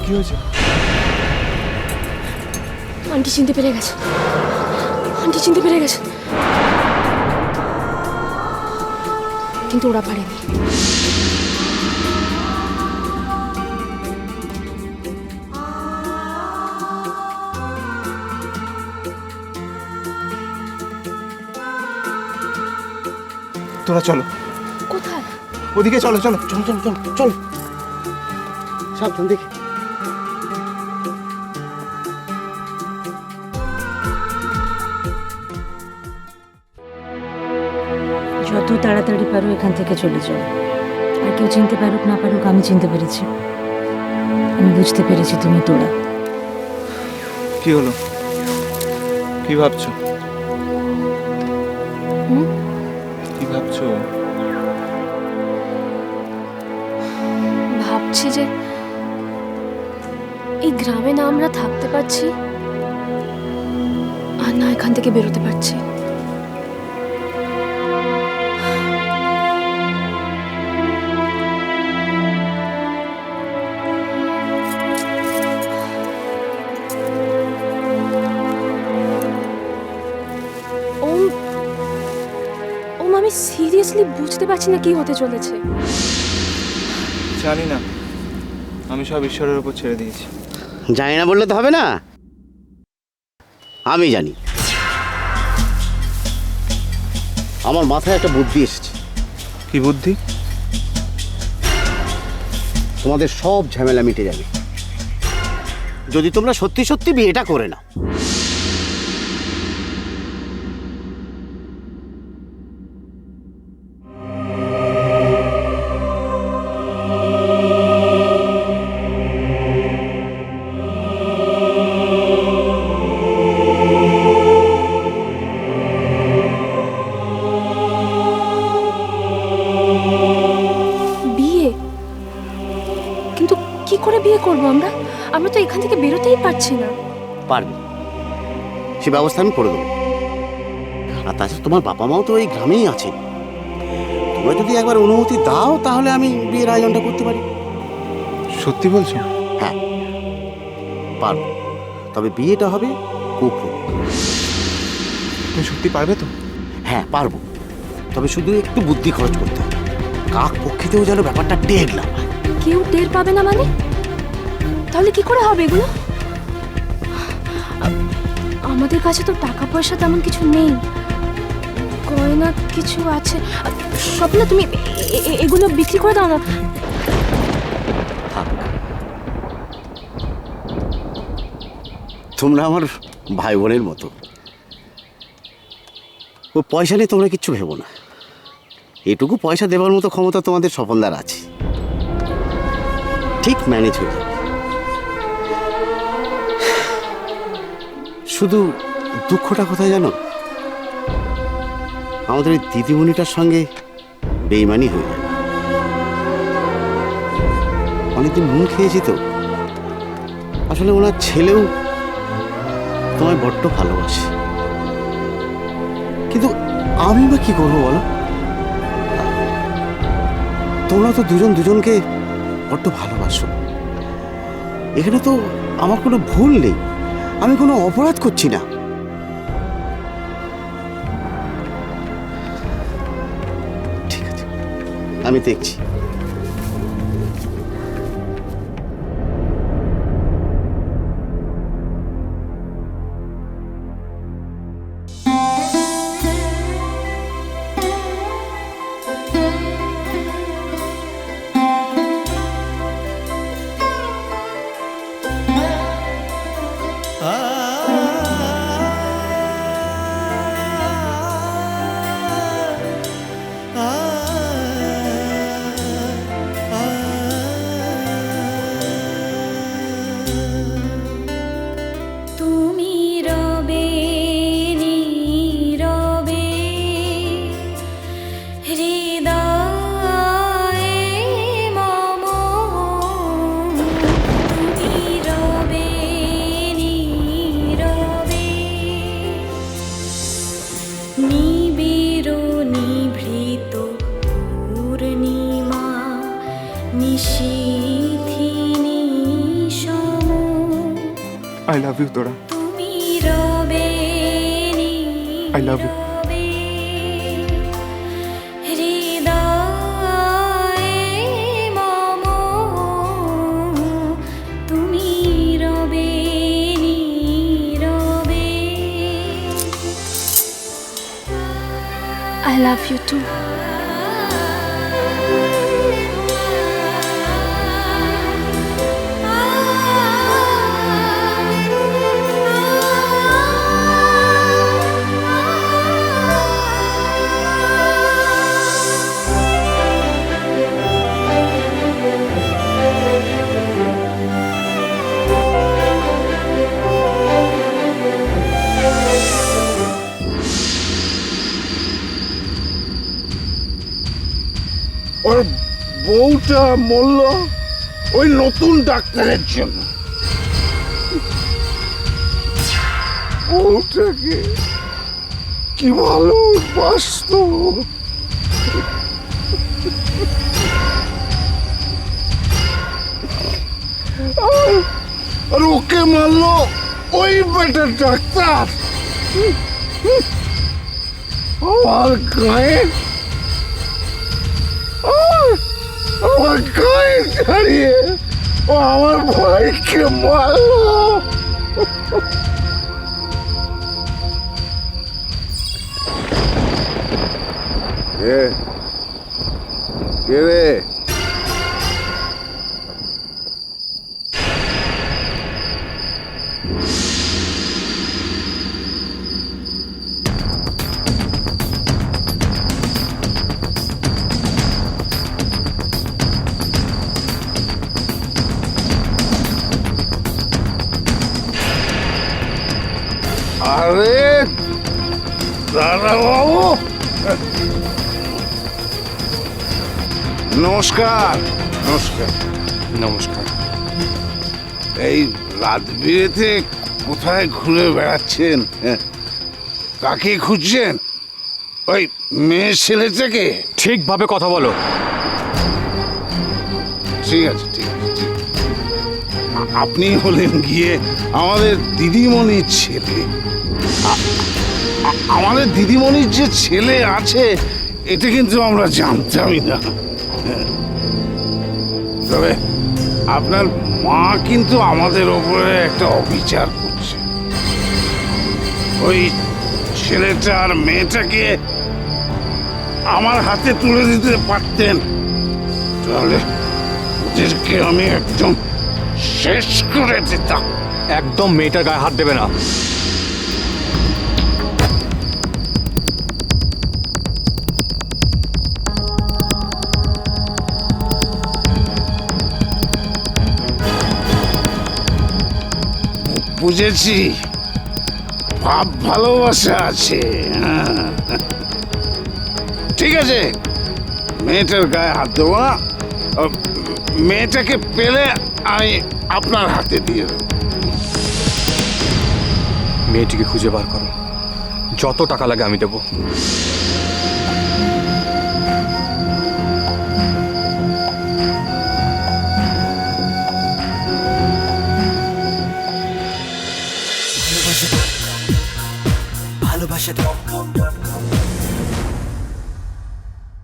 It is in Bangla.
কি হয়েছে? আন্টি চিনতে পেরে গেছে, আন্টি চিনতে পেরে গেছে, কিন্তু ওরা পারেনি। তোরা চলো, কোথায়? ওদিকে চলো চলো। চল চল চল চল, সাবধান দেখে। যত তাড়াতাড়ি পারো এখান থেকে চলে যাও। আর কেউ চিনতে পারুক না পারুক, আমি চিনতে পেরেছি। আমি বুঝতে পেরেছি তুমি তোরা। কি হলো? কি ভাবছো? কি ভাবছো? ভাবছি যে এই গ্রামে না আমরা থাকতে পারছি, আর না এখান থেকে বেরোতে পারছি। আমি সিরিয়াসলি বুঝতে পারছি না কি হতে চলেছে। জানি না, আমি সব ঈশ্বরের উপর ছেড়ে দিয়েছি। জানি না বললে তো হবে না, আমি জানি। আমার মাথায় একটা বুদ্ধি এসেছে। কি বুদ্ধি? তোমাদের সব ঝামেলা মিটে যাবে যদি তোমরা সত্যি সত্যি বিয়েটা করে নাও। বিয়ে? কিন্তু কি করে বিয়ে করব আমরা? আমরা তো এখান থেকে বেরোতেই পারছি না। পারবে, সে ব্যবস্থা আমি করে দেবো। আর তাছাড়া তোমার বাবা মাও তো এই গ্রামেই আছেন। তোমরা যদি একবার অনুমতি দাও তাহলে আমি বিয়ের আয়োজনটা করতে পারি। সত্যি বলছো? হ্যাঁ পারবো, তবে বিয়েটা হবে গোপন। তুমি সত্যি পারবে তো? হ্যাঁ পারবো, তবে শুধু একটু বুদ্ধি খরচ করতে হবে। কাক পক্ষীতেও যেন ব্যাপারটা টের না পায়। কেউ টের পাবে না মানে? তাহলে কি করে হবে এগুলো? আমাদের কাছে তো টাকা পয়সা তেমন কিছু নেই, গয়না কিছু আছে। স্বপ্না, তুমি এগুলো বিক্রি করে দাও না। থাক, তোমরা আমার ভাই বোনের মতো। ও পয়সা নিয়ে তোমরা কিচ্ছু ভেবো না। এটুকু পয়সা দেওয়ার মতো ক্ষমতা তোমাদের স্বপনদার আছে, ঠিক ম্যানেজ হয়ে যাবে। শুধু দুঃখটা কোথায় জানো? আমাদের ওই দিদিমণিটার সঙ্গে বেইমানি হয়ে যাবে। অনেকদিন নুন খেয়েছি তো। আসলে ওনার ছেলেও তোমায় বড্ড ভালোবাসে, কিন্তু আমি বা কি করবো বলো? তোমরা তো দুজন দুজনকে বড্ড ভালোবাসো। এখানে তো আমার কোনো ভুল নেই, আমি কোনো অপরাধ করছি না। ঠিক আছে, আমি দেখছি। আই লাভ ইউ তোরা, I love you. I love you too. ওর বউটা মরল ওই নতুন ডাক্তারের জন্য। বউটাকে কি ভালোবাসত, আর ওকে মারলো ওই বেটার ডাক্তার। আমার গায়ে আমার গায়ে দাঁড়িয়ে ও আমার ভাইকে মারলো। কে রে? আরে দাদা বাবু, নমস্কার। নমস্কার নমস্কার। এই রাত বিরেতে কোথায় ঘুরে বেড়াচ্ছেন? কাকে খুঁজছেন? ওই মেয়ে ছেলেটাকে? ঠিকভাবে কথা বলো। ঠিক আছে, ঠিক আছে, ঠিক আছে। আপনি হলেন গিয়ে আমাদের দিদিমণির ছেলে। আমাদের দিদিমণির যে ছেলে আছে এটা কিন্তু আমরা জানতামই না। তবে আপনার মা কিন্তু আমাদের ওপরে একটা অবিচার করছে। ওই ছেলেটা আর মেয়েটাকে আমার হাতে তুলে দিতে পারতেন, তাহলে ওদেরকে আমি একদম শেষ করে দিতাম। একদম মেয়েটার গায়ে হাত দেবে না। বুঝেছি, ভাব ভালোবাসা আছে। ঠিক আছে, মেয়েটার গায়ে হাত দেবো না। মেয়েটাকে পেলে আমি আপনার হাতে দিয়ে দেবো। মেয়েটিকে খুঁজে বার করো, যত টাকা লাগে আমি দেবো। ভালোবাসা